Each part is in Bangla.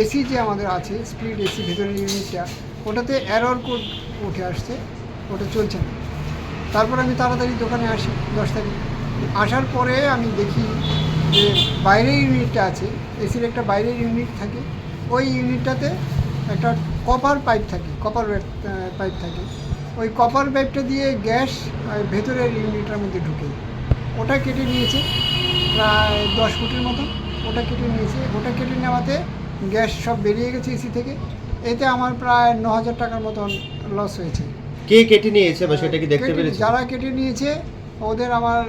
এসি যে আমাদের আছে স্প্লিট এসি ভেতরের ইউনিটটা, ওটাতে এরর কোড উঠে আসছে, ওটা চলছে না। তারপর আমি তাড়াতাড়ি দোকানে আসি 10 তারিখ। আসার পরে আমি দেখি যে বাইরের ইউনিটটা আছে, এসির একটা বাইরের ইউনিট থাকে, ওই ইউনিটটাতে একটা কপার পাইপ থাকে, কপার পাইপ থাকে। ওই কপার পাইপটা দিয়ে গ্যাস ভেতরের ইউনিটের মধ্যে ঢুকে, ওটা কেটে নিয়েছে প্রায় 10 ফুটের মতো। ওটা কেটে নিয়েছে, ওটা কেটে নেওয়াতে গ্যাস সব বেরিয়ে গেছে এসি থেকে। এতে আমার প্রায় 9,000 টাকার মতন লস হয়েছে। কে কেটে নিয়েছে বা সেটা কি দেখতে পেরেছে? যারা কেটে নিয়েছে ওদের আমার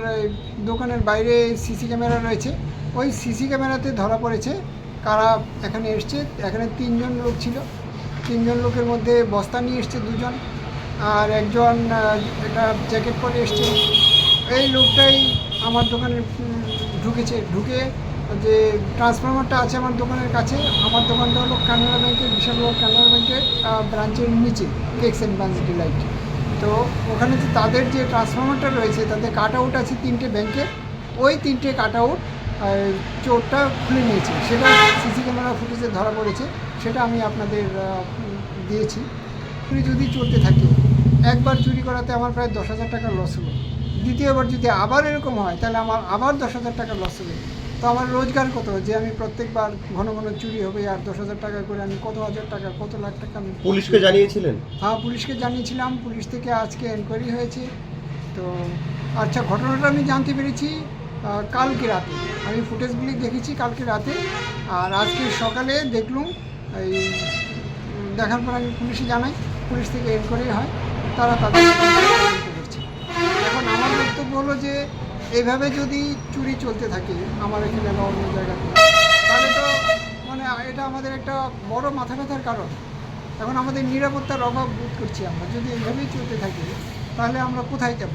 দোকানের বাইরে সিসি ক্যামেরা রয়েছে, ওই সিসি ক্যামেরাতে ধরা পড়েছে কারা এখানে এসছে। এখানে 3জন লোক ছিল, 3জন লোকের মধ্যে বস্তা নিয়ে এসছে 2জন, আর একজন একটা জ্যাকেট পরে এসছে। এই লোকটাই আমার দোকানে ঢুকেছে, ঢুকে যে ট্রান্সফরমারটা আছে আমার দোকানের কাছে, আমার দোকানটা হলো কানাড়া ব্যাংকের, বিশালগড় কানাড়া ব্যাংকের ব্রাঞ্চের নিচে, কেক্স অ্যান্ড ব্রাঞ্চ ডিলাইট। তো ওখানে যে তাদের যে ট্রান্সফরমারটা রয়েছে তাতে কাট আউট আছে 3টে ব্যাংকের, ওই 3টে কাট আউট চোরটা খুলে নিয়েছে। সেটা সিসি ক্যামেরা ফুটেজে ধরা পড়েছে, সেটা আমি আপনাদের দিয়েছি। চুরি যদি চলতে থাকে, একবার চুরি করাতে আমার প্রায় 10,000 টাকা লস হলো। দ্বিতীয়বার যদি আবার এরকম হয় তাহলে আমার আবার 10,000 টাকা লস হবে। তো আমার রোজগার কত যে আমি প্রত্যেকবার ঘন ঘন চুরি হবে আর 10,000 টাকা করে আমি কত হাজার টাকা, কত লাখ টাকা আমি পুলিশকে জানিয়েছিলেন? হ্যাঁ, পুলিশকে জানিয়েছিলাম। পুলিশ থেকে আজকে এনকোয়ারি হয়েছে। তো আচ্ছা, ঘটনাটা আমি জানতে পেরেছি কালকে রাতে। আমি ফুটেজগুলি দেখেছি কালকে রাতে, আর আজকে সকালে দেখলুম। এই দেখার পর আমি পুলিশে জানাই, পুলিশ থেকে এনকোয়ারি হয়, তারা তাদের তদন্ত করছে। এখন আমার বক্তব্য হলো যে এইভাবে যদি চুরি চলতে থাকে আমার এখানে বা অন্য জায়গাতে, তাহলে তো মানে এটা আমাদের একটা বড় মাথা ব্যথার কারণ। এখন আমাদের নিরাপত্তার অভাব বোধ করছি আমরা। যদি এইভাবেই চলতে থাকি তাহলে আমরা কোথায় যাব?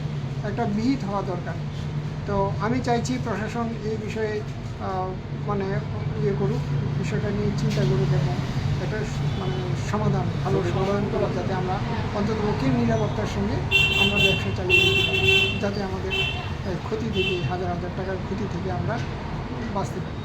একটা বিহিত হওয়া দরকার। তো আমি চাইছি প্রশাসন এই বিষয়ে মানে করুক, বিষয়টা নিয়ে চিন্তা করুক এবং একটা মানে সমাধান, ভালো সমাধান করা, যাতে আমরা অন্ততপক্ষে নিরাপত্তার সঙ্গে আমরা ব্যবসা চালিয়ে যেতে পারি, যাতে আমাদের ক্ষতি থেকে, হাজার হাজার টাকার ক্ষতি থেকে আমরা বাঁচতে পারি।